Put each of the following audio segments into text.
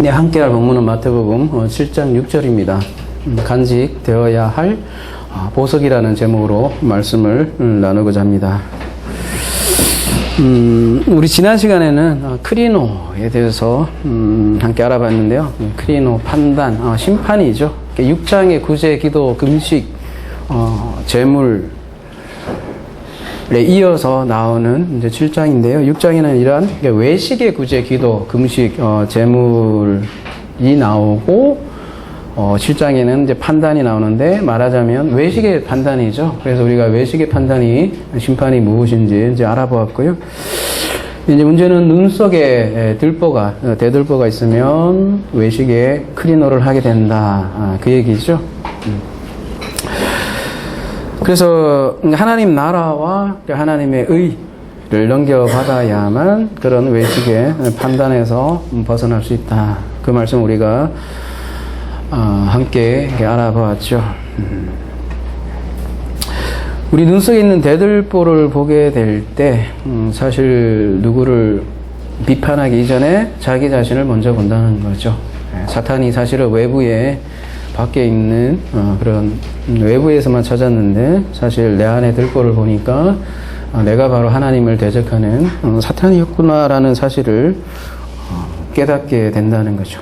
네, 함께할 본문은 마태복음 7장 6절입니다. 간직되어야 할 보석이라는 제목으로 말씀을 나누고자 합니다. 우리 지난 시간에는 크리노에 대해서 함께 알아봤는데요. 크리노, 판단, 심판이죠. 6장의 구제, 기도, 금식, 재물에 이어서 나오는 이제 7장인데요. 6장에는 이러한 외식의 구제, 기도, 금식, 재물이 나오고 7장에는 이제 판단이 나오는데, 말하자면 외식의 판단이죠. 그래서 우리가 외식의 판단이, 심판이 무엇인지 이제 알아보았고요. 이제 문제는 눈 속에 대들보가 있으면 외식에 크리노를 하게 된다. 그 얘기죠. 그래서 하나님 나라와 하나님의 의를 넘겨받아야만 그런 외식의 판단에서 벗어날 수 있다. 그 말씀 우리가 함께 알아보았죠. 우리 눈 속에 있는 대들보를 보게 될 때 사실 누구를 비판하기 이전에 자기 자신을 먼저 본다는 거죠. 사탄이 사실은 밖에 있는 그런 외부에서만 찾았는데, 사실 내 안에 들보를 보니까 내가 바로 하나님을 대적하는 사탄이었구나라는 사실을 깨닫게 된다는 거죠.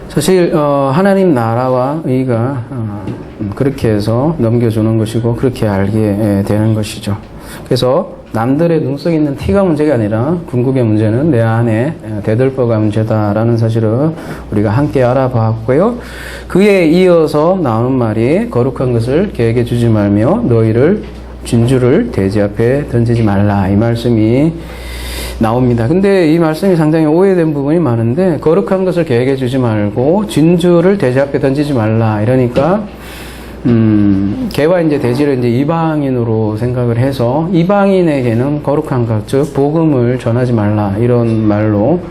사실 하나님 나라와 의가 그렇게 해서 넘겨주는 것이고 그렇게 알게 되는 것이죠. 그래서 남들의 눈 속에 있는 티가 문제가 아니라 궁극의 문제는 내 안에 대들보가 문제다라는 사실을 우리가 함께 알아봤고요. 그에 이어서 나오는 말이 거룩한 것을 계획해 주지 말며 너희를 진주를 돼지 앞에 던지지 말라, 이 말씀이 나옵니다. 근데 이 말씀이 상당히 오해된 부분이 많은데, 거룩한 것을 계획해 주지 말고 진주를 돼지 앞에 던지지 말라 이러니까 개와 이제 돼지를 이제 이방인으로 생각을 해서 이방인에게는 거룩한 것, 즉 복음을 전하지 말라, 이런 말로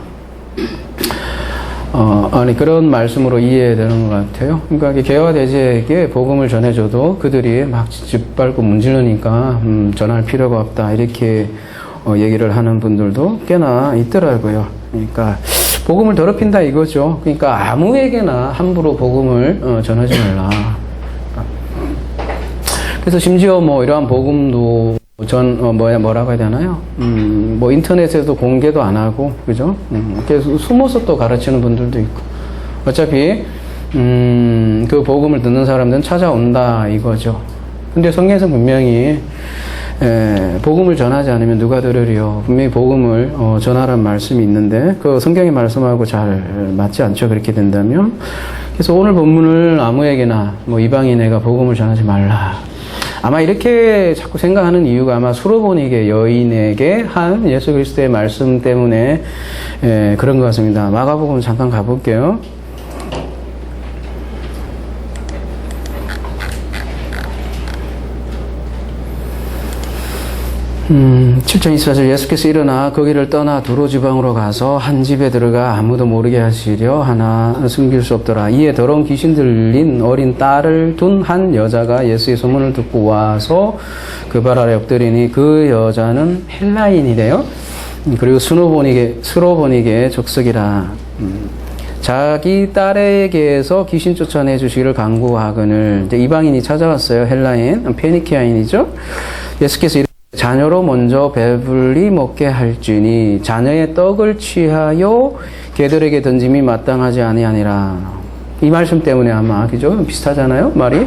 그런 말씀으로 이해되는 것 같아요. 그러니까 개와 돼지에게 복음을 전해줘도 그들이 막 짓밟고 문지르니까 전할 필요가 없다, 이렇게 얘기를 하는 분들도 꽤나 있더라고요. 그러니까 복음을 더럽힌다 이거죠. 그러니까 아무에게나 함부로 복음을 전하지 말라. 그래서 심지어 이러한 복음도 뭐라고 해야 되나요? 인터넷에도 공개도 안 하고, 그죠? 그래서 숨어서 또 가르치는 분들도 있고. 어차피, 그 복음을 듣는 사람들은 찾아온다 이거죠. 근데 성경에서 분명히, 복음을 전하지 않으면 누가 들으리요? 분명히 복음을 전하라는 말씀이 있는데, 그 성경의 말씀하고 잘 맞지 않죠? 그렇게 된다면. 그래서 오늘 본문을 아무에게나, 이방인에게 복음을 전하지 말라. 아마 이렇게 자꾸 생각하는 이유가 아마 수로보니게 여인에게 한 예수 그리스도의 말씀 때문에 그런 것 같습니다. 마가복음 잠깐 가볼게요. 7장 24절, 예수께서 일어나 거기를 떠나 두로 지방으로 가서 한 집에 들어가 아무도 모르게 하시려 하나 숨길 수 없더라. 이에 더러운 귀신 들린 어린 딸을 둔 한 여자가 예수의 소문을 듣고 와서 그 발 아래 엎드리니 그 여자는 헬라인이래요. 그리고 수로보니게 족속이라. 자기 딸에게서 귀신 쫓아내 주시기를 간구하거늘. 이제 이방인이 찾아왔어요. 헬라인, 페니키아인이죠. 예수께서 자녀로 먼저 배불리 먹게 할지니 자녀의 떡을 취하여 개들에게 던짐이 마땅하지 아니하니라. 이 말씀 때문에 아마, 그죠? 비슷하잖아요, 말이.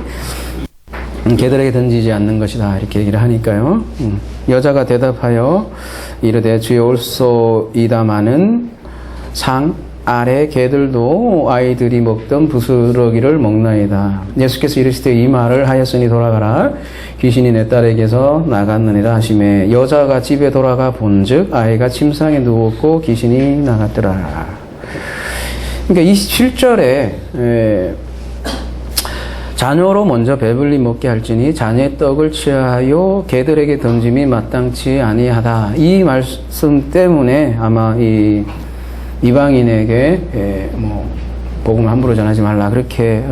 개들에게 던지지 않는 것이다, 이렇게 얘기를 하니까요. 여자가 대답하여 이르되 주여 올소이다마는 상 아래 개들도 아이들이 먹던 부스러기를 먹나이다. 예수께서 이르시되 이 말을 하였으니 돌아가라. 귀신이 내 딸에게서 나갔느니라 하시매 여자가 집에 돌아가 본즉 아이가 침상에 누웠고 귀신이 나갔더라. 그러니까 27절에 자녀로 먼저 배불리 먹게 할지니 자녀의 떡을 취하여 개들에게 던짐이 마땅치 아니하다. 이 말씀 때문에 아마 이방인에게 복음을 함부로 전하지 말라, 그렇게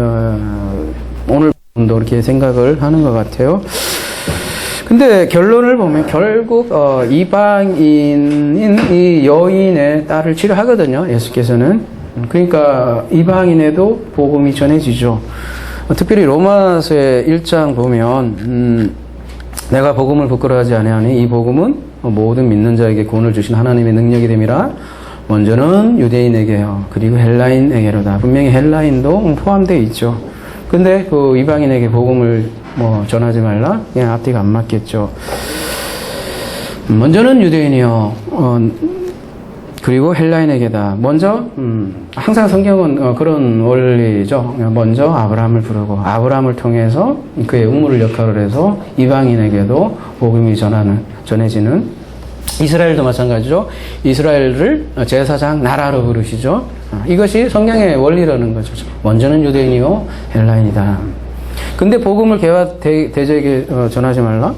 오늘 도 그렇게 생각을 하는 것 같아요. 근데 결론을 보면 결국 이방인인 이 여인의 딸을 치료하거든요. 예수께서는. 그러니까 이방인에도 복음이 전해지죠. 특별히 로마서의 1장 보면 내가 복음을 부끄러워하지 아니하니 이 복음은 모든 믿는 자에게 구원을 주신 하나님의 능력이 됨이라. 먼저는 유대인에게요. 그리고 헬라인에게로다. 분명히 헬라인도 포함되어 있죠. 근데 그 이방인에게 복음을 전하지 말라? 그냥 앞뒤가 안 맞겠죠. 먼저는 유대인이요. 그리고 헬라인에게다. 먼저, 항상 성경은 그런 원리죠. 먼저 아브라함을 부르고, 아브라함을 통해서 그의 우물 역할을 해서 이방인에게도 복음이 전해지는, 이스라엘도 마찬가지죠. 이스라엘을 제사장 나라로 부르시죠. 이것이 성경의 원리라는 거죠. 먼저는 유대인이요, 헬라인이다. 근데 복음을 개와 대제에게 전하지 말라?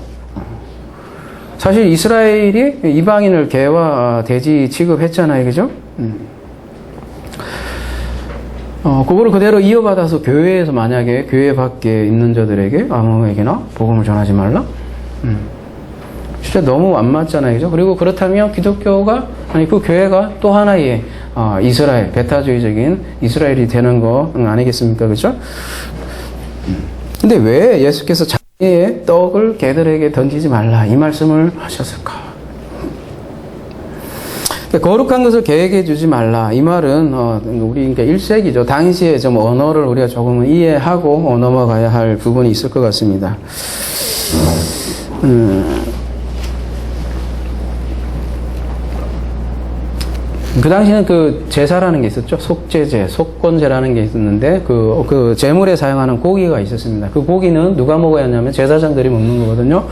사실 이스라엘이 이방인을 개와 돼지 취급했잖아요. 그죠? 그거를 그대로 이어받아서 교회에서 만약에 교회 밖에 있는 자들에게 아무에게나 복음을 전하지 말라? 진짜 너무 안 맞잖아요. 그죠? 그리고 그렇다면 기독교가, 아니, 그 교회가 또 하나의 이스라엘, 베타주의적인 이스라엘이 되는 거 아니겠습니까? 그죠? 근데 왜 예수께서 자기의 떡을 개들에게 던지지 말라 이 말씀을 하셨을까? 거룩한 것을 개에게 주지 말라 이 말은 우리 그러니까 1세기죠. 당시에 좀 언어를 우리가 조금은 이해하고 넘어가야 할 부분이 있을 것 같습니다. 그 당시에는 그 제사라는 게 있었죠. 속죄제, 속건제라는 게 있었는데 그 제물에 사용하는 고기가 있었습니다. 그 고기는 누가 먹어야 하냐면 제사장들이 먹는 거거든요.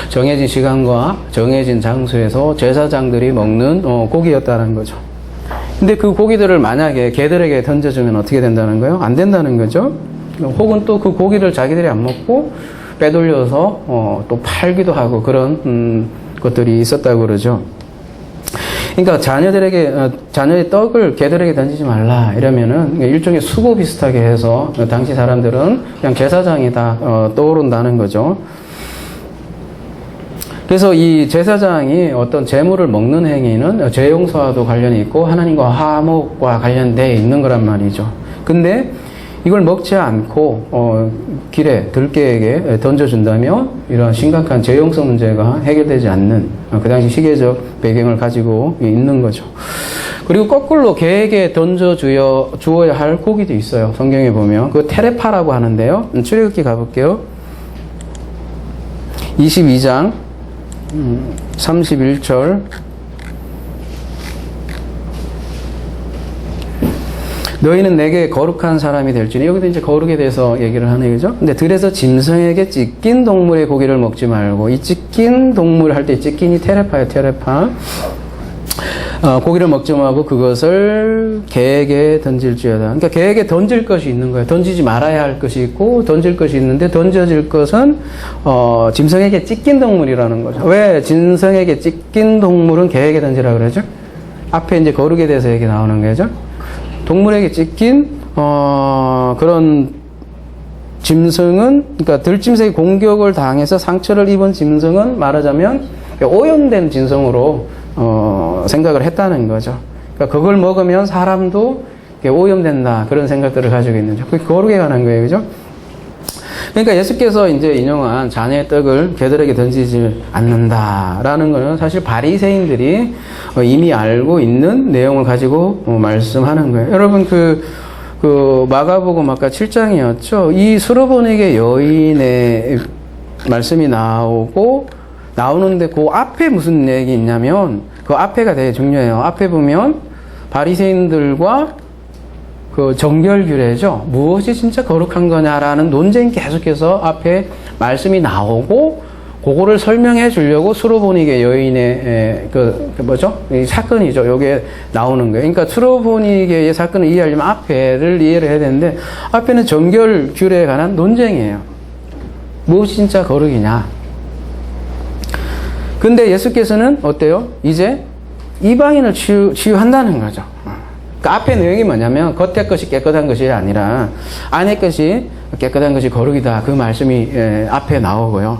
정해진 시간과 정해진 장소에서 제사장들이 먹는 고기였다는 거죠. 근데 그 고기들을 만약에 개들에게 던져주면 어떻게 된다는 거예요? 안 된다는 거죠. 혹은 또 그 고기를 자기들이 안 먹고 빼돌려서 또 팔기도 하고 그런 것들이 있었다고 그러죠. 그러니까 자녀의 떡을 개들에게 던지지 말라 이러면은 일종의 수고 비슷하게 해서 당시 사람들은 그냥 제사장이 다 떠오른다는 거죠. 그래서 이 제사장이 어떤 제물을 먹는 행위는 죄 용서와도 관련이 있고 하나님과 화목과 관련되어 있는 거란 말이죠. 근데 이걸 먹지 않고 길에 들개에게 던져준다면 이런 심각한 죄용성 문제가 해결되지 않는 그 당시 시계적 배경을 가지고 있는 거죠. 그리고 거꾸로 개에게 주어야 할 고기도 있어요. 성경에 보면 그 테레파라고 하는데요. 출애굽기 가볼게요. 22장 31절 너희는 내게 거룩한 사람이 될지니 여기도 이제 거룩에 대해서 얘기를 하네요. 그죠? 근데 들에서 짐승에게 찢긴 동물의 고기를 먹지 말고 이 찢긴 동물 할 때 찢긴이 테레파예요. 테레파. 고기를 먹지 말고 그것을 개에게 던질지어다. 그러니까 개에게 던질 것이 있는 거예요. 던지지 말아야 할 것이 있고 던질 것이 있는데 던져질 것은 짐승에게 찢긴 동물이라는 거죠. 왜 짐승에게 찢긴 동물은 개에게 던지라 그러죠? 앞에 이제 거룩에 대해서 얘기 나오는 거죠. 동물에게 찢긴 그런 짐승은 그러니까 들짐승의 공격을 당해서 상처를 입은 짐승은 말하자면 오염된 짐승으로 생각을 했다는 거죠. 그러니까 그걸 먹으면 사람도 오염된다 그런 생각들을 가지고 있는 거죠. 그게 거룩에 관한 거예요, 그죠? 그러니까 예수께서 이제 인용한 자녀의 떡을 개들에게 던지지 않는다라는 것은 사실 바리새인들이 이미 알고 있는 내용을 가지고 말씀하는 거예요. 여러분 그 마가복음 아까 7장이었죠. 이 수로보니게 여인의 말씀이 나오는데 그 앞에 무슨 얘기 있냐면 그 앞에가 되게 중요해요. 앞에 보면 바리새인들과 그 정결규례죠. 무엇이 진짜 거룩한 거냐라는 논쟁이 계속해서 앞에 말씀이 나오고 그거를 설명해 주려고 수로보니게 여인의 이 사건이죠. 요게 나오는 거예요. 그러니까 수로보니게의 사건을 이해하려면 앞에를 이해를 해야 되는데 앞에는 정결규례에 관한 논쟁이에요. 무엇이 진짜 거룩이냐. 근데 예수께서는 어때요? 이제 이방인을 치유한다는 거죠. 그 앞에 내용이 뭐냐면 겉의 것이 깨끗한 것이 아니라 안의 것이 깨끗한 것이 거룩이다. 그 말씀이 앞에 나오고요.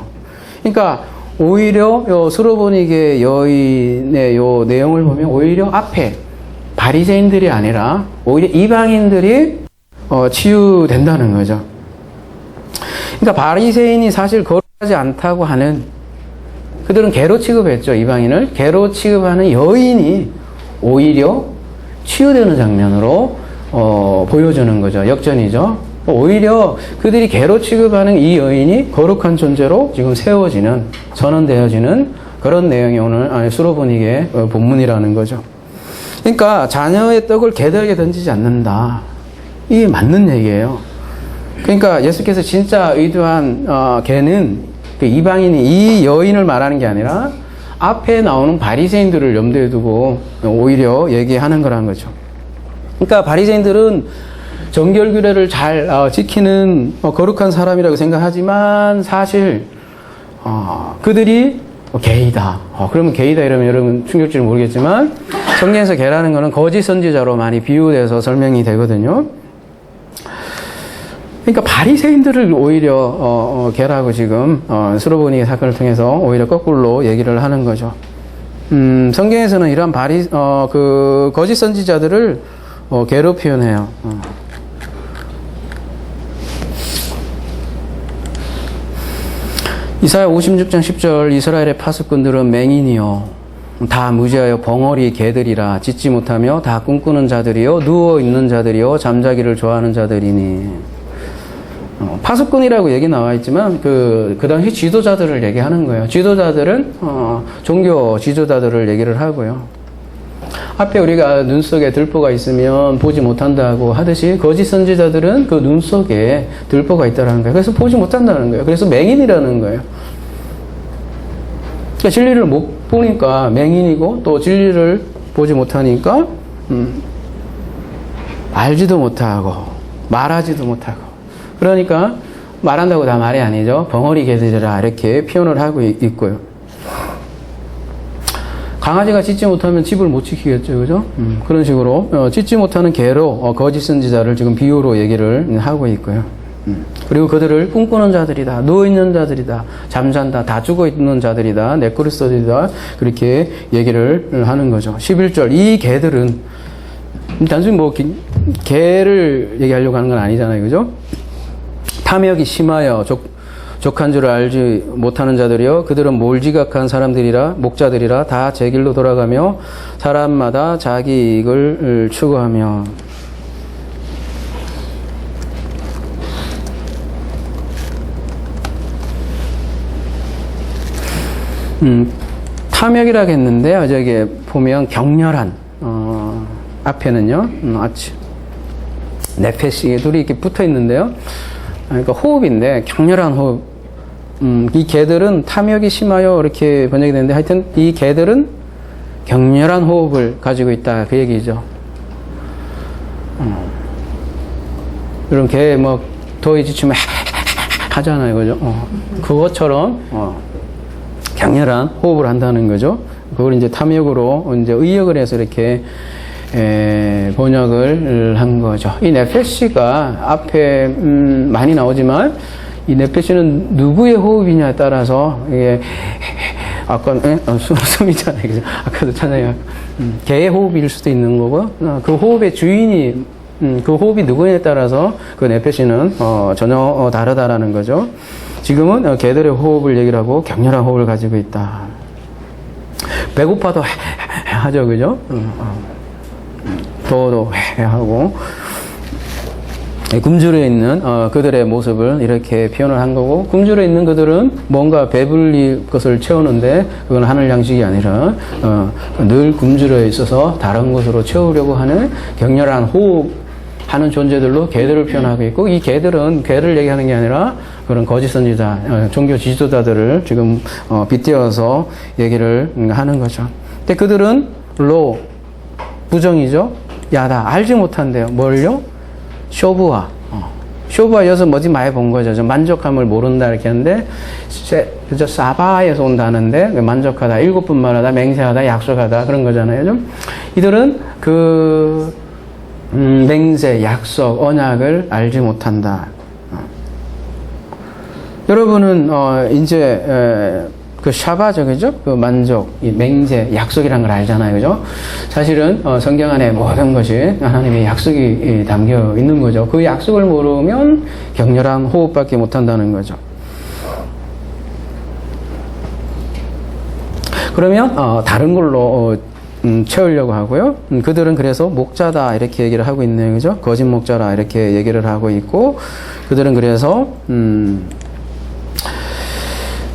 그러니까 오히려 요 수로보니게 여인의 요 내용을 보면 오히려 앞에 바리새인들이 아니라 오히려 이방인들이 치유된다는 거죠. 그러니까 바리새인이 사실 거룩하지 않다고 하는, 그들은 개로 취급했죠. 이방인을 개로 취급하는 여인이 오히려 치유되는 장면으로 보여주는 거죠. 역전이죠. 오히려 그들이 개로 취급하는 이 여인이 거룩한 존재로 지금 세워지는, 선언되어지는 그런 내용이 오늘 수로보니게 본문이라는 거죠. 그러니까 자녀의 떡을 개들에게 던지지 않는다. 이게 맞는 얘기예요. 그러니까 예수께서 진짜 의도한 개는 그 이방인이 이 여인을 말하는 게 아니라 앞에 나오는 바리새인들을 염두에 두고 오히려 얘기하는 거란 거죠. 그러니까 바리새인들은 정결규례를 잘 지키는 거룩한 사람이라고 생각하지만 사실 그들이 개이다. 그러면 개이다 이러면 여러분 충격질은 모르겠지만 성경에서 개라는 거는 거짓 선지자로 많이 비유돼서 설명이 되거든요. 그러니까 바리새인들을 오히려 개라고 지금 수로보니 사건을 통해서 오히려 거꾸로 얘기를 하는 거죠. 성경에서는 이러한 그 거짓 선지자들을 개로 표현해요. 이사야 56장 10절 이스라엘의 파수꾼들은 맹인이요 다 무지하여 벙어리 개들이라 짖지 못하며 다 꿈꾸는 자들이요 누워있는 자들이요 잠자기를 좋아하는 자들이니. 파수꾼이라고 얘기 나와 있지만 그 당시 지도자들을 얘기하는 거예요. 지도자들은 종교 지도자들을 얘기를 하고요. 앞에 우리가 눈 속에 들보가 있으면 보지 못한다고 하듯이 거짓 선지자들은 그 눈 속에 들보가 있다는 거예요. 그래서 보지 못한다는 거예요. 그래서 맹인이라는 거예요. 그러니까 진리를 못 보니까 맹인이고 또 진리를 보지 못하니까 알지도 못하고 말하지도 못하고, 그러니까 말한다고 다 말이 아니죠. 벙어리 개들이라 이렇게 표현을 하고 있고요. 강아지가 짖지 못하면 집을 못 지키겠죠, 그죠? 그런 식으로 짖지 못하는 개로 거짓 선지자를 지금 비유로 얘기를 하고 있고요. 그리고 그들을 꿈꾸는 자들이다, 누워있는 자들이다, 잠잔다, 다 죽어있는 자들이다, 네크리스도들이다, 그렇게 얘기를 하는 거죠. 11절 이 개들은 단순히 뭐 개를 얘기하려고 하는 건 아니잖아요, 그죠? 탐욕이 심하여 족한 줄을 알지 못하는 자들이요 그들은 몰지각한 사람들이라 목자들이라 다 제 길로 돌아가며 사람마다 자기 이익을 추구하며. 탐욕이라고 했는데요, 저기 보면 격렬한 앞에는요 네페시 둘이 이렇게 붙어 있는데요. 그러니까 호흡인데 격렬한 호흡. 이 개들은 탐욕이 심하여 이렇게 번역이 되는데 하여튼 이 개들은 격렬한 호흡을 가지고 있다 그 얘기죠. 이런 개 뭐 더위 지치면 하잖아요, 그죠? 그것처럼 격렬한 호흡을 한다는 거죠. 그걸 이제 탐욕으로 이제 의역을 해서 이렇게 번역을 한 거죠. 이 네페시가 앞에 많이 나오지만 이 네페시는 누구의 호흡이냐에 따라서 이게 아까 숨이잖아요. 아까도 찾아요. 개의 호흡일 수도 있는 거고 그 호흡의 주인이 그 호흡이 누구냐에 따라서 그 네페시는 전혀 다르다라는 거죠. 지금은 개들의 호흡을 얘기를 하고 격렬한 호흡을 가지고 있다. 배고파도 하죠, 그죠? 더워도 하고 굶주려 있는 그들의 모습을 이렇게 표현을 한 거고, 굶주려 있는 그들은 뭔가 배불리 것을 채우는데 그건 하늘 양식이 아니라 늘 굶주려 있어서 다른 것으로 채우려고 하는 격렬한 호흡하는 존재들로 개들을 표현하고 있고, 이 개들은 개를 얘기하는 게 아니라 그런 거짓 선지자, 종교 지도자들을 지금 빗대어서 얘기를 하는 거죠. 근데 그들은 부정이죠. 야다, 알지 못한대요. 뭘요? 쇼부아. 쇼부아 여기서 뭐지 많이 본 거죠. 좀 만족함을 모른다 이렇게 하는데, 그저 사바에서 온다는데 만족하다, 7분 말하다, 맹세하다, 약속하다 그런 거잖아요. 좀 이들은 그 맹세, 약속, 언약을 알지 못한다. 여러분은 이제 그 샤바죠, 그죠? 그 만족, 이 맹세, 약속이란 걸 알잖아요, 그죠? 사실은 성경 안에 모든 것이 하나님의 약속이 담겨 있는 거죠. 그 약속을 모르면 격렬한 호흡밖에 못한다는 거죠. 그러면 다른 걸로 채우려고 하고요. 그들은 그래서 목자다 이렇게 얘기를 하고 있네요, 그죠? 거짓 목자라 이렇게 얘기를 하고 있고, 그들은 그래서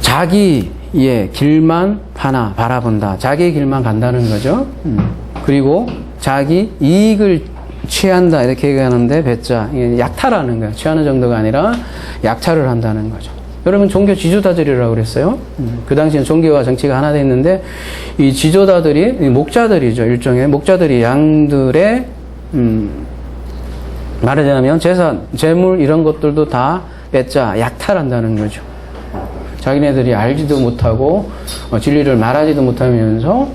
자기의 길만 하나 바라본다. 자기의 길만 간다는 거죠. 그리고 자기 이익을 취한다 이렇게 얘기하는데 배짜 약탈하는 거예요. 취하는 정도가 아니라 약탈을 한다는 거죠. 여러분 종교 지도자들이라고 그랬어요. 그 당시엔 종교와 정치가 하나 됐는데 이 지도자들이 목자들이죠. 일종의 목자들이 양들의 말하자면 재산, 재물 이런 것들도 다 뺏자 약탈한다는 거죠. 자기네들이 알지도 못하고 진리를 말하지도 못하면서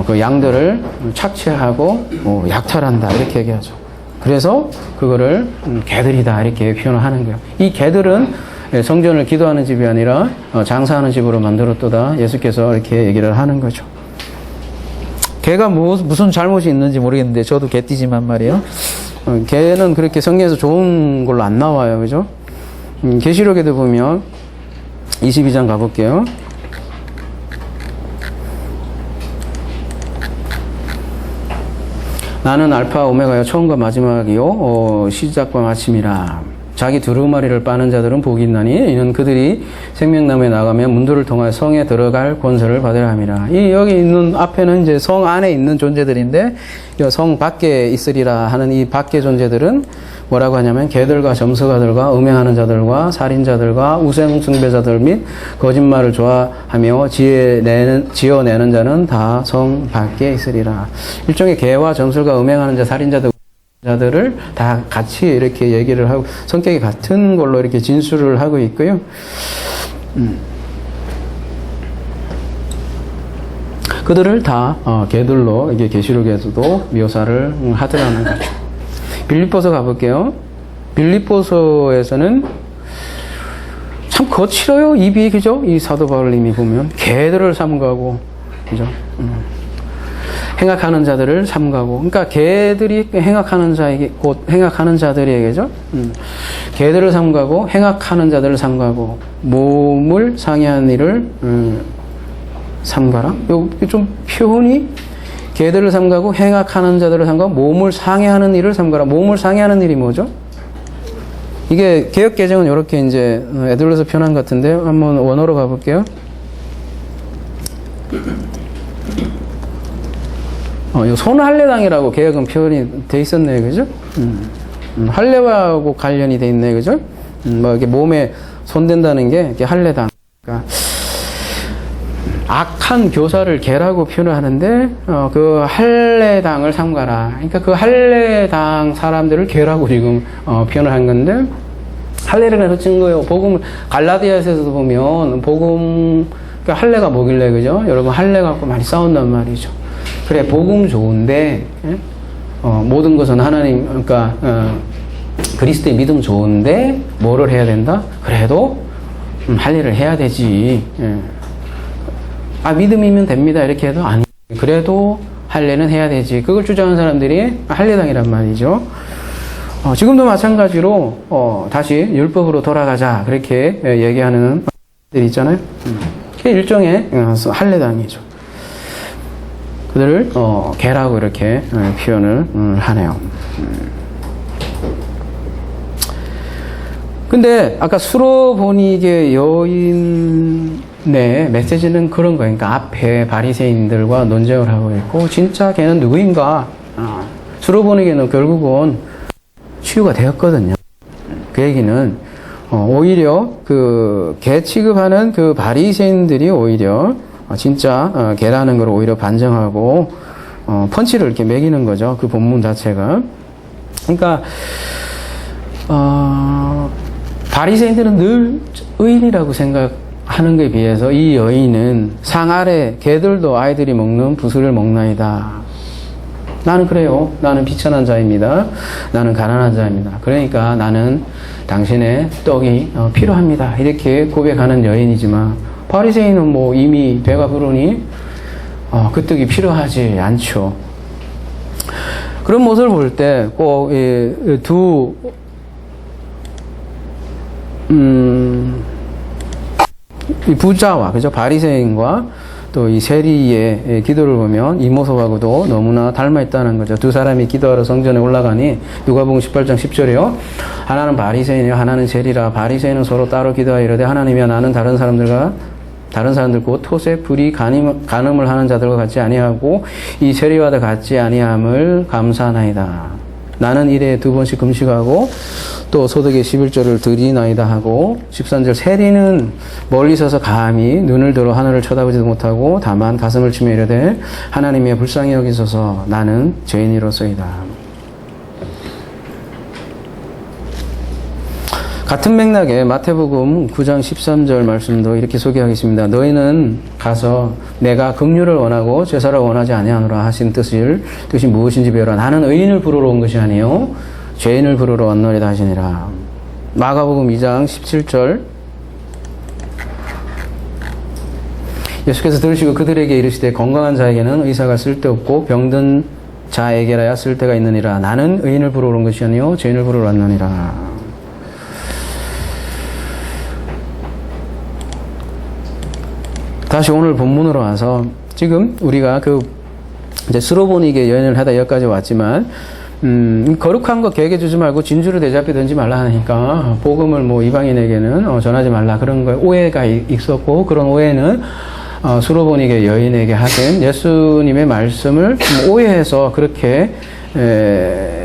그 양들을 착취하고 약탈한다 이렇게 얘기하죠. 그래서 그거를 개들이다 이렇게 표현을 하는 거예요. 이 개들은 성전을 기도하는 집이 아니라 장사하는 집으로 만들었도다 예수께서 이렇게 얘기를 하는 거죠. 개가 무슨 잘못이 있는지 모르겠는데 저도 개띠지만 말이에요. 개는 그렇게 성경에서 좋은 걸로 안 나와요, 그죠? 계시록에도 보면 22장 가볼게요. 나는 알파 오메가요 처음과 마지막이요 시작과 마침이라. 자기 두루마리를 빠는 자들은 복이 있나니 이는 그들이 생명나무에 나가면 문들을 통하여 성에 들어갈 권세를 받으려 함이라. 이 여기 있는 앞에는 이제 성 안에 있는 존재들인데 성 밖에 있으리라 하는 이 밖의 존재들은 뭐라고 하냐면 개들과 점수가들과 음행하는 자들과 살인자들과 우상 숭배자들 및 거짓말을 좋아하며 지어내는 자는 다 성 밖에 있으리라. 일종의 개와 점술과 음행하는 자, 살인자들 자들을 다 같이 이렇게 얘기를 하고 성격이 같은 걸로 이렇게 진술을 하고 있고요. 그들을 다 개들로 이게 계시록에서도 묘사를 하더라는 거죠. 빌립보서 가볼게요. 빌립보서에서는 참 거칠어요 입이, 그죠? 이 사도 바울님이 보면 개들을 삼가고, 그죠? 행악하는 자들을 삼가고, 그러니까 개들이 행악하는 자에게 곧 행악하는 자들에게죠. 개들을 삼가고 행악하는 자들을 삼가고 몸을 상해하는 일을 삼가라. 여기 좀 표현이 개들을 삼가고 행악하는 자들을 삼가고 몸을 상해하는 일을 삼가라. 몸을 상해하는 일이 뭐죠? 이게 개역 개정은 이렇게 이제 에둘러서 표현한 것 같은데 한번 원어로 가볼게요. 이 손할례당이라고 개혁은 표현이 돼 있었네요, 그죠? 할례하고 관련이 돼 있네요, 그죠? 뭐 이렇게 몸에 손댄다는 게 이렇게 할례당. 그러니까 악한 교사를 개라고 표현을 하는데 그 할례당을 삼가라. 그러니까 그 할례당 사람들을 개라고 지금 표현을 한 건데 할례를 해서 친 거예요. 복음 갈라디아서도 보면 복음 그러니까 할례가 뭐길래, 그죠? 여러분 할례 갖고 많이 싸운단 말이죠. 그래 복음 좋은데 모든 것은 하나님 그러니까 그리스도의 믿음 좋은데 뭐를 해야 된다? 그래도 할례를 해야 되지. 믿음이면 됩니다 이렇게 해도 아니 그래도 할례는 해야 되지. 그걸 주장하는 사람들이 할례당이란 말이죠. 지금도 마찬가지로 다시 율법으로 돌아가자 그렇게 얘기하는 들이 있잖아요. 그게 일종의 할례당이죠. 그들을 개라고 이렇게 표현을 하네요. 근데 아까 수로보니게 여인의 메시지는 그런 거예요. 그러니까 앞에 바리새인들과 논쟁을 하고 있고 진짜 걔는 누구인가? 수로보니게는 결국은 치유가 되었거든요. 그 얘기는 오히려 그 개 취급하는 그 바리새인들이 오히려 진짜 개라는 걸 오히려 반정하고 펀치를 이렇게 매기는 거죠. 그 본문 자체가. 그러니까 바리새인들은 늘 의인이라고 생각하는 것에 비해서 이 여인은 상 아래 개들도 아이들이 먹는 부스를 먹나이다. 나는 그래요. 나는 비천한 자입니다. 나는 가난한 자입니다. 그러니까 나는 당신의 떡이 필요합니다. 이렇게 고백하는 여인이지만 바리새인은 뭐 이미 배가 부르니 그 떡이 필요하지 않죠. 그런 모습을 볼 때 꼭 이 부자와 그죠 바리새인과 또 이 세리의 기도를 보면 이 모습하고도 너무나 닮아 있다는 거죠. 두 사람이 기도하러 성전에 올라가니 누가복음 18장 10절이요. 하나는 바리새인이요 하나는 세리라. 바리새인은 서로 따로 기도하여 이르되 하나님이여 나는 다른 사람들 곧 토세 불이 간음을 하는 자들과 같지 아니하고 이 세리와도 같지 아니함을 감사하나이다. 나는 일에 2번씩 금식하고 또 소득의 11조를 드리나이다 하고 13절 세리는 멀리 서서 감히 눈을 들어 하늘을 쳐다보지도 못하고 다만 가슴을 치며 이르되 하나님이여 불쌍히 여기소서 나는 죄인이로소이다. 같은 맥락에 마태복음 9장 13절 말씀도 이렇게 소개하겠습니다. 너희는 가서 내가 긍휼을 원하고 제사를 원하지 아니하노라 하신 뜻이 무엇인지 배우라. 나는 의인을 부르러 온 것이 아니요 죄인을 부르러 왔노리다 하시니라. 마가복음 2장 17절 예수께서 들으시고 그들에게 이르시되 건강한 자에게는 의사가 쓸데없고 병든 자에게라야 쓸데가 있느니라. 나는 의인을 부르러 온 것이 아니요 죄인을 부르러 왔노니라. 다시 오늘 본문으로 와서 지금 우리가 이제 스로보닉의 여인을 하다 여기까지 왔지만 거룩한 거 계획해 주지 말고 진주를 대접해 던지 말라 하니까 복음을 뭐 이방인에게는 전하지 말라 그런 거에 오해가 있었고 그런 오해는 스로보닉의 여인에게 하신 예수님의 말씀을 오해해서 그렇게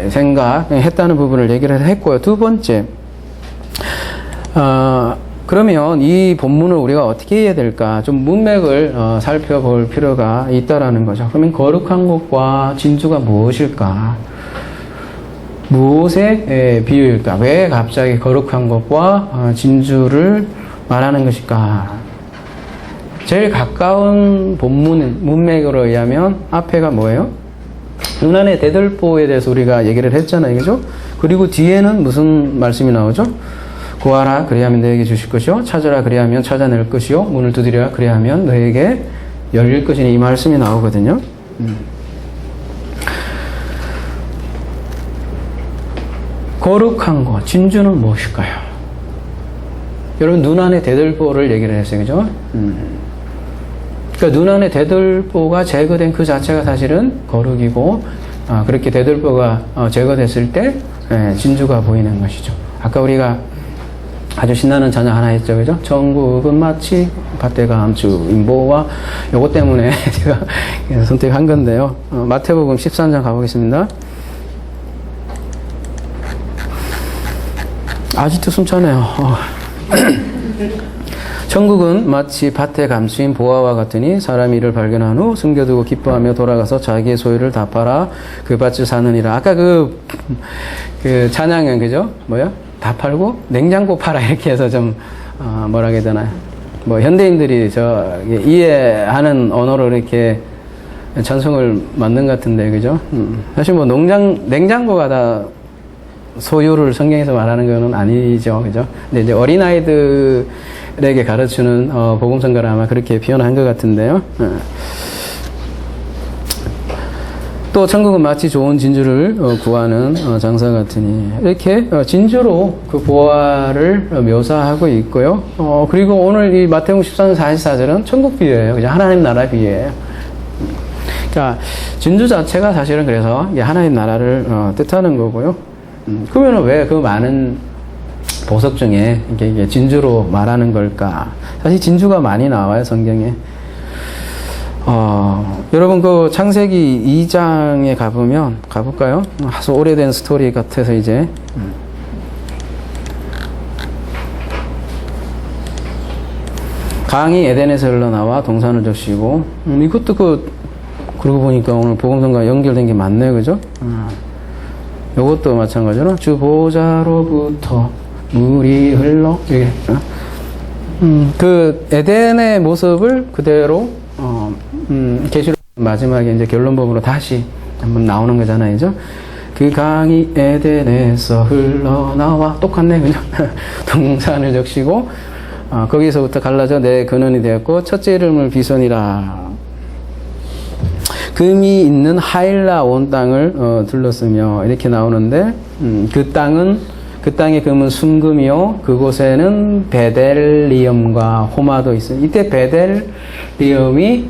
생각했다는 부분을 얘기를 했고요. 두 번째 그러면 이 본문을 우리가 어떻게 해야 될까? 좀 문맥을 살펴볼 필요가 있다라는 거죠. 그러면 거룩한 것과 진주가 무엇일까? 무엇의 비유일까? 왜 갑자기 거룩한 것과 진주를 말하는 것일까? 제일 가까운 본문, 문맥으로 의하면 앞에가 뭐예요? 눈안의 대들보에 대해서 우리가 얘기를 했잖아요. 그죠? 그리고 뒤에는 무슨 말씀이 나오죠? 구하라 그리하면 너에게 주실 것이요 찾으라 그리하면 찾아낼 것이요 문을 두드리라 그리하면 너에게 열릴 것이니 이 말씀이 나오거든요. 거룩한 것 진주는 무엇일까요? 여러분 눈안의 대들보를 얘기를 했어요. 그죠? 그러니까 눈안의 대들보가 제거된 그 자체가 사실은 거룩이고 그렇게 대들보가 제거됐을 때 진주가 보이는 것이죠. 아까 우리가 아주 신나는 찬양 하나 했죠. 그죠? 천국은 마치 밭대감주 인보와 요것 때문에 제가 선택한 건데요. 마태복음 13장 가보겠습니다. 아직도 숨차네요. 천국은 마치 밭에 감추인 보화와 같으니 사람이 이를 발견한 후 숨겨두고 기뻐하며 돌아가서 자기의 소유를 다 팔아 그 밭을 사느니라. 아까 그 찬양은 그죠? 뭐야? 다 팔고 냉장고 팔아 이렇게 해서 좀 뭐라 해야 되나요? 뭐 현대인들이 이해하는 언어로 이렇게 찬송을 만든 것 같은데 그죠? 사실 뭐 냉장고가 다 소유를 성경에서 말하는 거는 아니죠, 그죠? 근데 이제 어린아이들에게 가르치는 복음성가를 아마 그렇게 표현한 것 같은데요. 또 천국은 마치 좋은 진주를 구하는 장사 같으니 이렇게 진주로 그 보화를 묘사하고 있고요. 그리고 오늘 이 마태복음 14장 44절은 천국 비유예요. 그죠? 하나님 나라 비유예요. 그러니까 진주 자체가 사실은 그래서 하나님 나라를 뜻하는 거고요. 그러면 왜 그 많은 보석 중에 이게 진주로 말하는 걸까? 사실 진주가 많이 나와요, 성경에. 여러분 그 창세기 2장에 가볼까요? 아주 오래된 스토리 같아서 이제 강이 에덴에서 흘러나와 동산을 적시고 이것도 그러고 보니까 오늘 복음성과 연결된 게 맞네요, 그죠? 이것도 마찬가지로 주 보좌로부터 물이 흘러 그 에덴의 모습을 그대로 계시록 마지막에 이제 결론법으로 다시 한번 나오는 거잖아요, 그죠? 그 강이 에덴에서 흘러나와 똑같네, 그죠? 동산을 적시고 거기서부터 갈라져 내 근원이 되었고 첫째 이름을 비손이라. 금이 있는 하일라 온 땅을 둘렀으며 이렇게 나오는데 그 땅의 금은 순금이요 그곳에는 베델리엄과 호마도 있어요. 이때 베델리엄이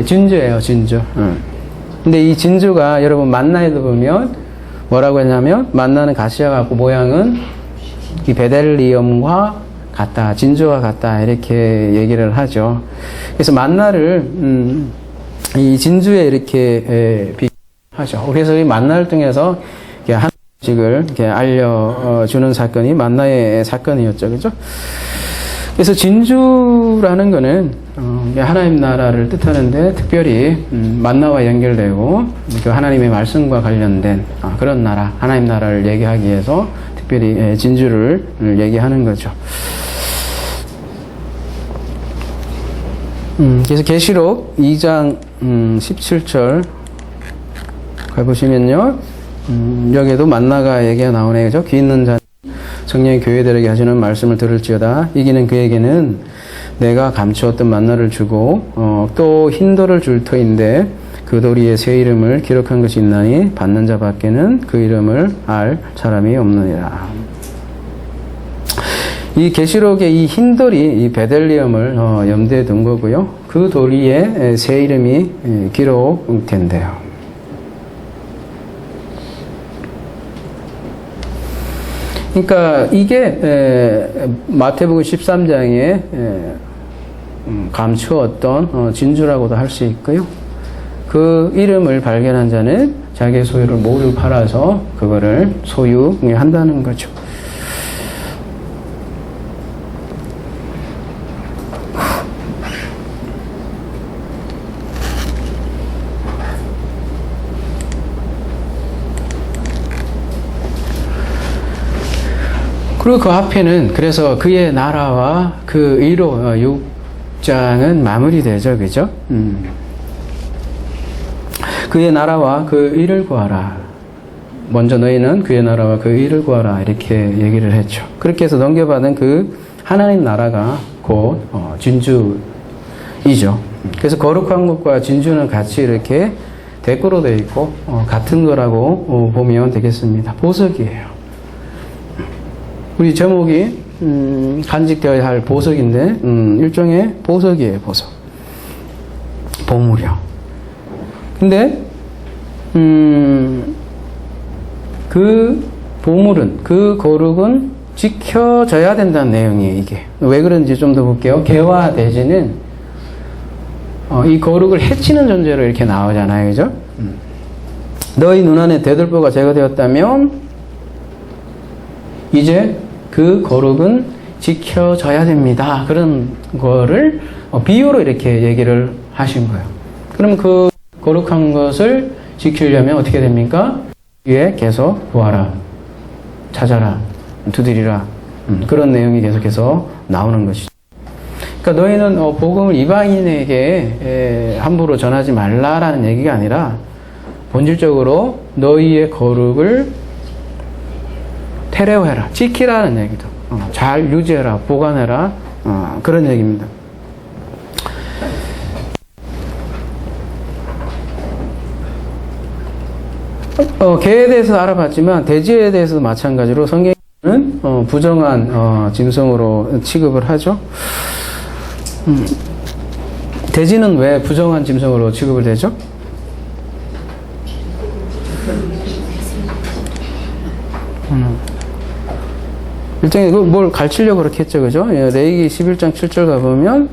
진주예요. 진주. 근데 이 진주가 여러분 만나에도 보면 뭐라고 했냐면 만나는 가시와 같고 모양은 이 베델리엄과 같다. 진주와 같다. 이렇게 얘기를 하죠. 그래서 만나를 이 진주에 이렇게 비하죠. 그래서 이 만나를 통해서 하나님식을 이렇게 알려주는 사건이 만나의 사건이었죠. 그죠? 그래서 진주라는 거는 하나님 나라를 뜻하는데 특별히 만나와 연결되고 그 하나님의 말씀과 관련된 그런 나라, 하나님 나라를 얘기하기 위해서 특별히 진주를 얘기하는 거죠. 그래서 계시록 2장 17절 가보시면요. 여기에도 만나가 얘기가 나오네요. 그죠? 귀 있는 자 성령이 교회들에게 하시는 말씀을 들을지어다. 이기는 그에게는 내가 감추었던 만나를 주고 또 흰 돌을 줄 터인데 그 돌이의 새 이름을 기록한 것이 있나니 받는 자밖에는 그 이름을 알 사람이 없느니라. 이 계시록의 이 흰 돌이 이 베델리엄을 염두에 둔 거고요. 그 돌 위에 새 이름이 기록된대요. 그러니까 이게 마태복음 13장에 감추었던 진주라고도 할 수 있고요. 그 이름을 발견한 자는 자기의 소유를 모두 팔아서 그거를 소유한다는 거죠. 그리고 그 앞에는 그래서 그의 나라와 그 의로 6장은 마무리되죠. 그죠? 그의 나라와 그 의를 구하라. 먼저 너희는 그의 나라와 그 의를 구하라. 이렇게 얘기를 했죠. 그렇게 해서 넘겨받은 그 하나님 나라가 곧 진주이죠. 그래서 거룩한 것과 진주는 같이 이렇게 대꾸로 되어 있고 같은 거라고 보면 되겠습니다. 보석이에요. 우리 제목이 간직되어야 할 보석인데 일종의 보석이에요. 보석. 보물이요. 근데 그 보물은 그 거룩은 지켜져야 된다는 내용이에요. 이게 왜 그런지 좀 더 볼게요. 개와 돼지는 이 거룩을 해치는 존재로 이렇게 나오잖아요. 그죠? 너희 눈 안에 대들보가 제거되었다면 이제 그 거룩은 지켜져야 됩니다. 그런 거를 비유로 이렇게 얘기를 하신 거예요. 그럼 그 거룩한 것을 지키려면 어떻게 됩니까? 위에 계속 구하라, 찾아라, 두드리라. 그런 내용이 계속해서 나오는 것이죠. 그러니까 너희는 복음을 이방인에게 함부로 전하지 말라라는 얘기가 아니라 본질적으로 너희의 거룩을 테레오해라, 지키라는 얘기도. 잘 유지해라, 보관해라, 그런 얘기입니다. 개에 대해서 알아봤지만 돼지에 대해서도 마찬가지로 성경은 부정한 짐승으로 취급을 하죠. 돼지는 왜 부정한 짐승으로 취급을 되죠? 일종의 뭘 가르치려고 그렇게 했죠. 그죠? 레위기 11장 7절 가보면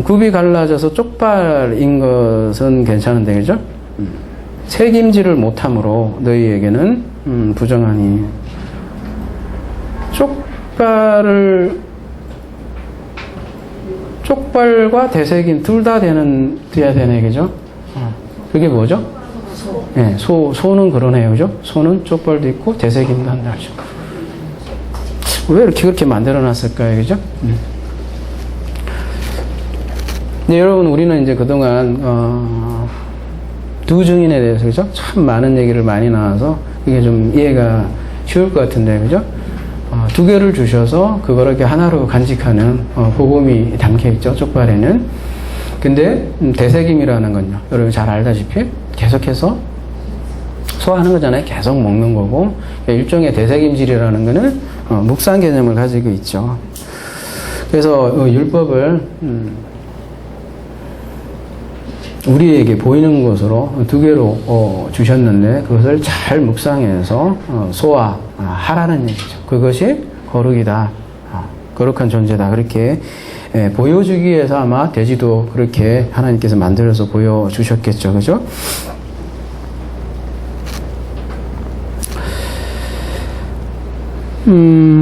굽이 갈라져서 쪽발인 것은 괜찮은데, 그죠? 책임지를 못함으로 너희에게는 부정하니. 쪽발과 대색임 둘 다 돼야 되네, 그죠? 그게 뭐죠? 네, 소는 그러네요, 그죠? 소는 쪽발도 있고 대색임도 한다, 그죠? 왜 이렇게 그렇게 만들어 놨을까요, 그죠? 네, 여러분, 우리는 이제 그동안, 두 증인에 대해서, 그죠? 참 많은 얘기를 많이 나와서, 이게 좀 이해가 쉬울 것 같은데, 그죠? 두 개를 주셔서 그거를 이렇게 하나로 간직하는 복음이 담겨 있죠. 쪽발에는. 근데 대세김이라는 건요. 여러분 잘 알다시피 계속해서 소화하는 거잖아요. 계속 먹는 거고 일종의 대세김질이라는 거는 묵상 개념을 가지고 있죠. 그래서 율법을 우리에게 보이는 것으로 두 개로 주셨는데 그것을 잘 묵상해서 소화하라는 얘기죠. 그것이 거룩이다. 거룩한 존재다. 그렇게 보여주기 위해서 아마 돼지도 그렇게 하나님께서 만들어서 보여주셨겠죠. 그죠?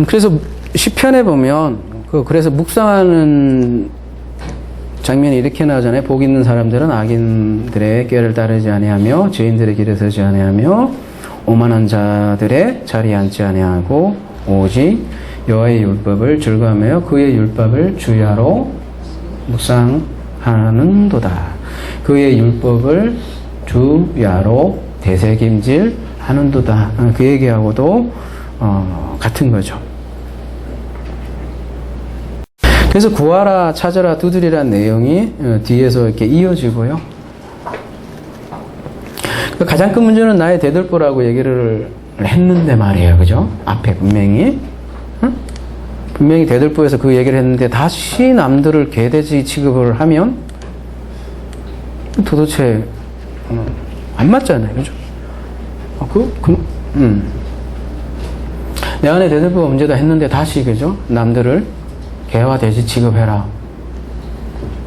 그래서 시편에 보면 그래서 묵상하는 장면이 이렇게 나오잖아요. 복 있는 사람들은 악인들의 꾀를 따르지 아니하며 죄인들의 길에 서지 아니하며 오만한 자들의 자리에 앉지 아니하고 오직 여호와의 율법을 즐거워하며 그의 율법을 주야로 묵상하는도다. 그의 율법을 주야로 되새김질 하는도다. 그 얘기하고도 같은 거죠. 그래서 구하라, 찾아라, 두드리라는 내용이 뒤에서 이렇게 이어지고요. 가장 큰 문제는 나의 대들보라고 얘기를 했는데 말이에요. 그죠? 앞에 분명히. 분명히 대들보에서 그 얘기를 했는데 다시 남들을 개돼지 취급을 하면 도대체 안 맞잖아요. 그죠? 내 안에 대들보가 문제다 했는데 다시 그죠? 남들을 개와 돼지 취급해라.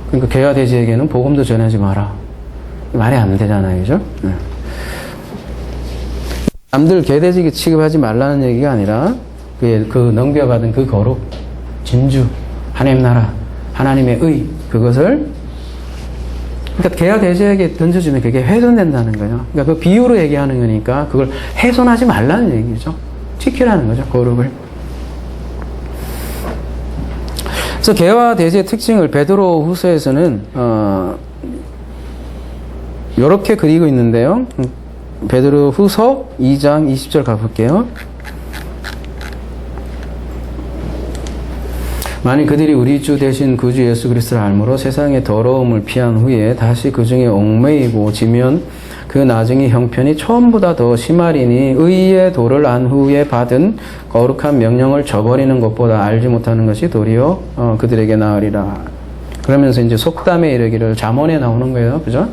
그러니까 개와 돼지에게는 복음도 전하지 마라. 말이 안 되잖아요. 그죠? 남들 개, 돼지 취급하지 말라는 얘기가 아니라 그 넘겨받은 그 거룩, 진주, 하나님 나라, 하나님의 의, 그것을 그러니까 개와 돼지에게 던져주면 그게 훼손된다는 거예요. 그러니까 그 비유로 얘기하는 거니까 그걸 훼손하지 말라는 얘기죠. 지키라는 거죠. 거룩을. 그래서 개와 돼지의 특징을 베드로 후서에서는 이렇게 그리고 있는데요. 베드로 후서 2장 20절 가볼게요. 만일 그들이 우리 주 대신 구주 예수 그리스도를 알므로 세상의 더러움을 피한 후에 다시 그 중에 얽매이고 지면 그 나중에 형편이 처음보다 더 심하리니 의의 도를 안 후에 받은 거룩한 명령을 저버리는 것보다 알지 못하는 것이 도리어 그들에게 나으리라. 그러면서 이제 속담에 이르기를 잠언에 나오는 거예요. 그죠?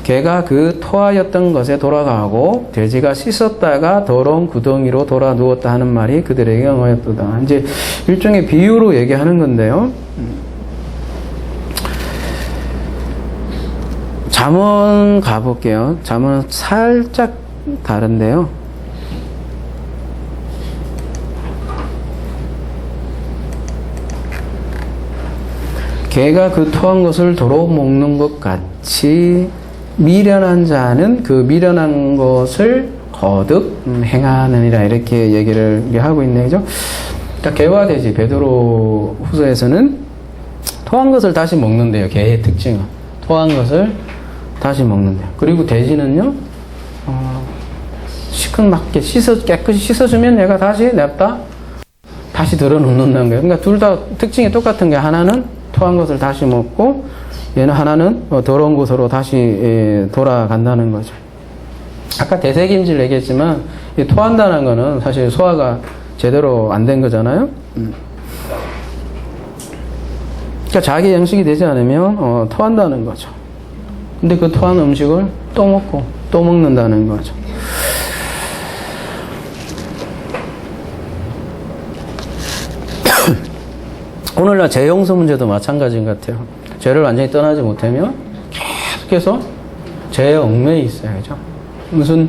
개가 그 토하였던 것에 돌아가고 돼지가 씻었다가 더러운 구덩이로 돌아 누웠다 하는 말이 그들에게 응하였도다. 이제 일종의 비유로 얘기하는 건데요. 잠언 가볼게요. 잠언은 살짝 다른데요. 개가 그 토한 것을 도로 먹는 것 같이 미련한 자는 그 미련한 것을 거듭 행하느니라. 이렇게 얘기를 하고 있네요. 그죠? 그러니까 개와 돼지, 베드로 후서에서는 토한 것을 다시 먹는데요. 개의 특징은. 토한 것을 다시 먹는데요. 그리고 돼지는요, 시큰맞게 깨끗이 씻어주면 얘가 다시 냅다 다시 들어놓는다는 거예요. 그러니까 둘 다 특징이 똑같은 게 하나는 토한 것을 다시 먹고 얘는 하나는 더러운 곳으로 다시 돌아간다는 거죠. 아까 대세김질 얘기했지만 이 토한다는 거는 사실 소화가 제대로 안 된 거잖아요. 그러니까 자기 양식이 되지 않으면 토한다는 거죠. 근데 그 토한 음식을 또 먹고 또 먹는다는 거죠. 오늘날 죄 용서 문제도 마찬가지인 것 같아요. 죄를 완전히 떠나지 못하면 계속해서 죄에 얽매여 있어요. 그죠? 무슨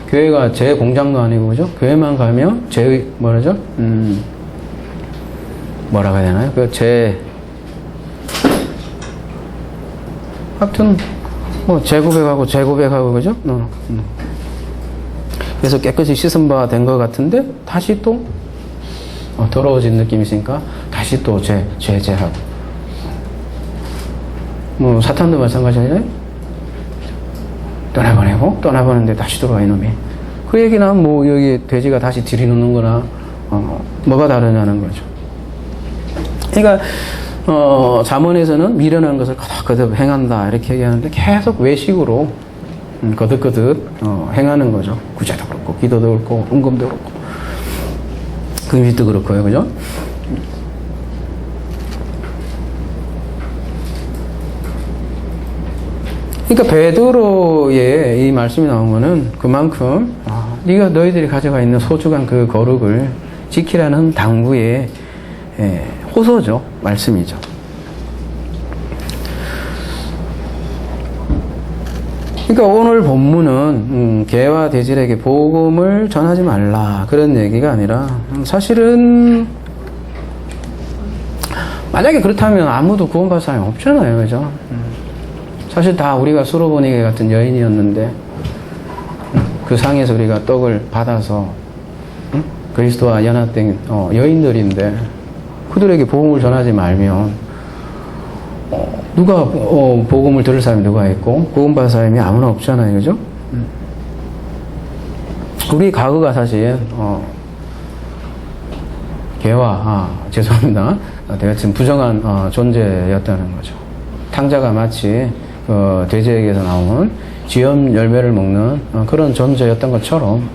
교회가 죄 공장도 아니고, 그죠? 교회만 가면 죄의, 뭐라죠? 뭐라고 해야 되나요? 그 죄, 하여튼, 재고백하고, 그죠? 그래서 깨끗이 씻은 바 된 것 같은데, 다시 또, 더러워진 느낌이 있으니까 다시 또 죄하고. 사탄도 마찬가지잖아요. 떠나보내고 떠나보는데 다시 들어와 이놈이. 그 얘기는 여기 돼지가 다시 들이놓는 거나 뭐가 다르냐는 거죠. 그러니까 잠언에서는 미련한 것을 거듭거듭 행한다 이렇게 얘기하는데 계속 외식으로 거듭거듭 행하는 거죠. 구제도 그렇고 기도도 그렇고 헌금도 그렇고 금식도 그렇고요. 그죠? 그러니까 베드로의 이 말씀이 나온 거는 그만큼 네가 너희들이 가져가 있는 소중한 그 거룩을 지키라는 당부의 호소죠. 말씀이죠. 그러니까 오늘 본문은 개와 돼지에게 복음을 전하지 말라 그런 얘기가 아니라 사실은 만약에 그렇다면 아무도 구원받을 사람이 없잖아요. 그죠? 사실 다 우리가 수로보니게 같은 여인이었는데 그 상에서 우리가 떡을 받아서 그리스도와 연합된 여인들인데 그들에게 복음을 전하지 말면 누가 복음을 들을 사람이 누가 있고 구원받을 사람이 아무나 없잖아요. 그죠? 우리 과거가 사실 개와 죄송합니다. 되게 부정한 존재였다는 거죠. 탕자가 마치 돼지에게서 나온 지엄 열매를 먹는 그런 존재였던 것처럼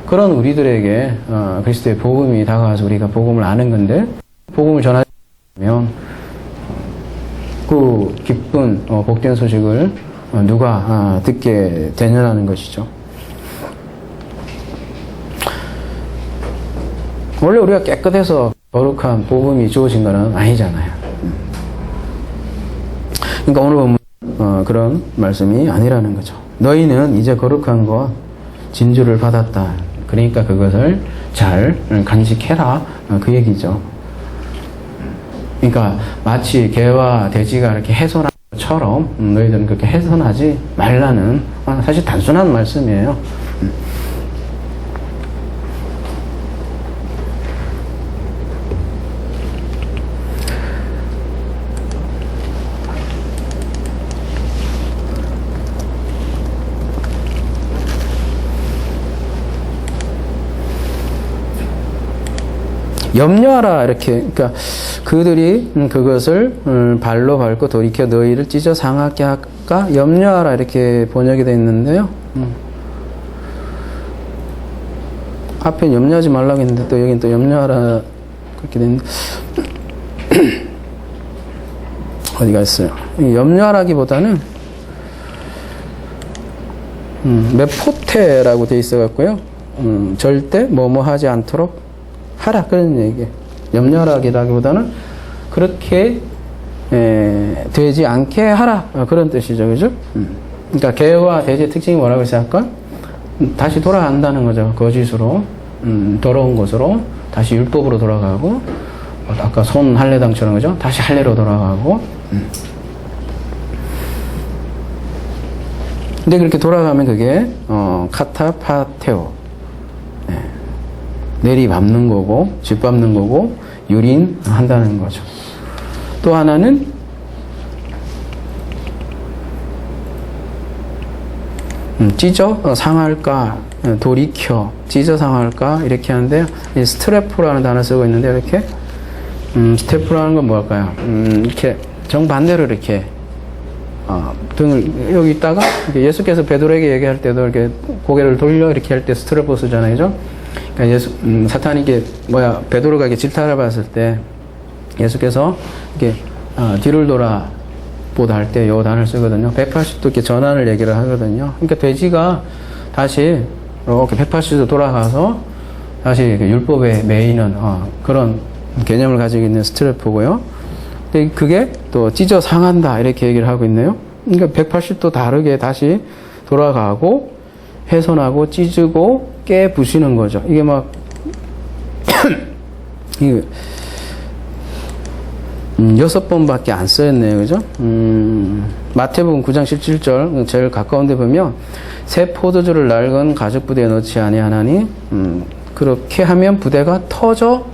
그런 우리들에게 그리스도의 복음이 다가와서 우리가 복음을 아는 건데 복음을 전하면 그 기쁜 복된 소식을 누가 듣게 되느냐는 것이죠. 원래 우리가 깨끗해서 거룩한 복음이 주어진 것은 아니잖아요. 그러니까 오늘 보면 그런 말씀이 아니라는 거죠. 너희는 이제 거룩한 것 진주를 받았다. 그러니까 그것을 잘 간직해라. 그 얘기죠. 그러니까 마치 개와 돼지가 이렇게 훼손한 것처럼 너희들은 그렇게 훼손하지 말라는 사실 단순한 말씀이에요. 염려하라 이렇게 그러니까 그들이 그것을 발로 밟고 돌이켜 너희를 찢어 상하게 할까 염려하라 이렇게 번역이 되어 있는데요. 앞에 염려하지 말라고 했는데 또 여긴 또 염려하라 그렇게 되어 있는데 어디가 있어요? 염려하라기보다는 메포테라고 되어 있어 갖고요. 절대 뭐뭐 하지 않도록 하라 그런 얘기예요. 염려하라기보다는 그렇게 되지 않게 하라 그런 뜻이죠. 그죠? 그러니까 개와 돼지의 특징이 뭐라고 했어요? 아까? 다시 돌아간다는 거죠. 거짓으로 더러운 것으로 다시 율법으로 돌아가고 아까 손 할례당처럼 그죠? 다시 할례로 돌아가고 근데 그렇게 돌아가면 그게 카타파테오 내리밟는 거고 짓밟는 거고 유린한다는 거죠. 또 하나는 찢어 상할까 돌이켜 찢어 상할까 이렇게 하는데 스트레프라는 단어 쓰고 있는데 이렇게 스트레프라는 건 뭘까요? 이렇게 정반대로 이렇게 등을 여기 있다가 예수께서 베드로에게 얘기할 때도 이렇게 고개를 돌려 이렇게 할 때 스트레프 쓰잖아요. 그죠? 그러니까 사탄이 이게 베드로가 이렇게 질타를 받았을 때 예수께서 이렇게 뒤를 돌아보다 할 때 요 단어를 쓰거든요. 180도 이렇게 전환을 얘기를 하거든요. 그러니까 돼지가 다시 이렇게 180도 돌아가서 다시 율법에 매이는 그런 개념을 가지고 있는 스트레프고요. 근데 그게 또 찢어 상한다 이렇게 얘기를 하고 있네요. 그러니까 180도 다르게 다시 돌아가고 훼손하고 찢고 깨부시는 거죠. 이게 막 이게 6번밖에 안 써있네요. 그죠? 마태복음 9장 17절 제일 가까운 데 보면 새 포도주를 낡은 가죽 부대에 넣지 아니하나니 그렇게 하면 부대가 터져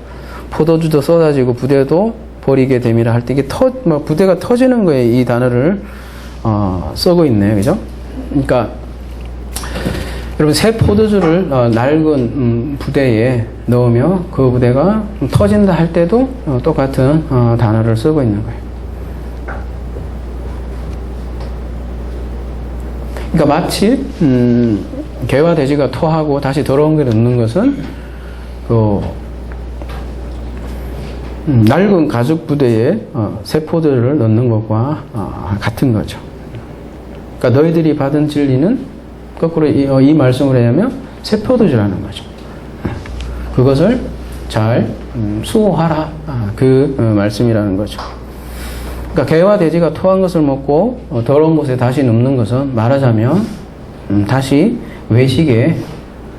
포도주도 쏟아지고 부대도 버리게 됨이라 할 때 이게 부대가 터지는 거에 이 단어를 쓰고 있네요. 그죠? 그러니까 그러면 새 포도주를 낡은 부대에 넣으며 그 부대가 터진다 할 때도 똑같은 단어를 쓰고 있는 거예요. 그러니까 마치 개와 돼지가 토하고 다시 더러운 게 넣는 것은 그 낡은 가죽 부대에 새 포도를 넣는 것과 같은 거죠. 그러니까 너희들이 받은 진리는 거꾸로 이 말씀을 하면 새 포도주라는 거죠. 그것을 잘 수호하라. 그 말씀이라는 거죠. 그러니까 개와 돼지가 토한 것을 먹고 더러운 곳에 다시 눕는 것은 말하자면 다시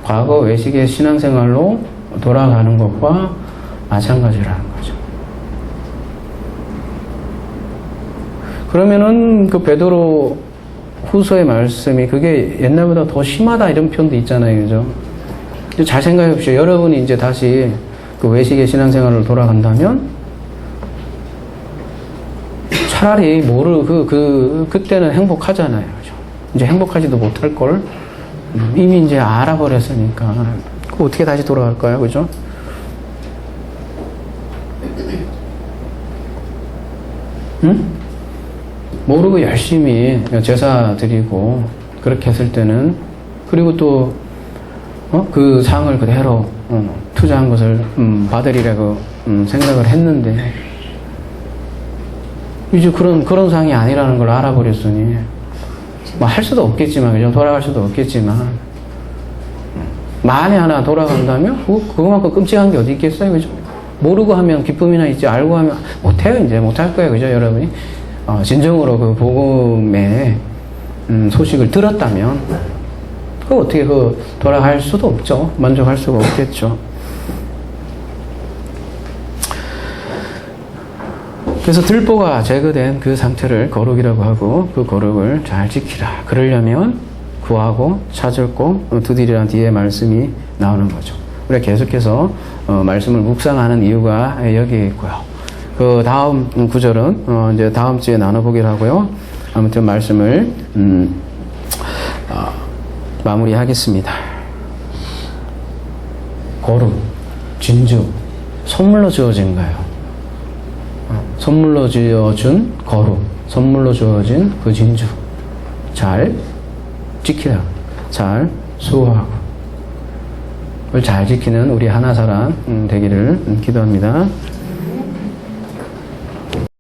과거 외식의 신앙생활로 돌아가는 것과 마찬가지라는 거죠. 그러면은 그 베드로 후서의 말씀이 그게 옛날보다 더 심하다 이런 표현도 있잖아요. 그죠? 잘 생각해 보십시오. 여러분이 이제 다시 그 외식의 신앙생활로 돌아간다면 차라리 그때는 행복하잖아요. 그죠? 이제 행복하지도 못할 걸 이미 이제 알아버렸으니까 그 어떻게 다시 돌아갈까요? 그죠? 응? 모르고 열심히 제사 드리고 그렇게 했을 때는 그리고 또 그 상을 그대로 투자한 것을 받으리라고 생각을 했는데 이제 그런 상이 아니라는 걸 알아버렸으니 뭐 할 수도 없겠지만 그죠? 돌아갈 수도 없겠지만 만에 하나 돌아간다면 그거만큼 끔찍한 게 어디 있겠어요? 그죠? 모르고 하면 기쁨이나 있지 알고 하면 못해요. 이제 못할 거예요. 그죠? 여러분이 진정으로 그 복음의 소식을 들었다면 그 어떻게 돌아갈 수도 없죠. 만족할 수가 없겠죠. 그래서 들보가 제거된 그 상태를 거룩이라고 하고 그 거룩을 잘 지키라. 그러려면 구하고 찾고 두드리라는 뒤에 말씀이 나오는 거죠. 우리가 계속해서 말씀을 묵상하는 이유가 여기에 있고요. 그 다음 구절은 이제 다음 주에 나눠보기로 하고요. 아무튼 말씀을 마무리하겠습니다. 거룩, 진주, 선물로 주어진 거예요. 선물로 주어진 거룩, 선물로 주어진 그 진주 잘 지키라. 잘 수호하고 그걸 잘 지키는 우리 하나사랑 되기를 기도합니다.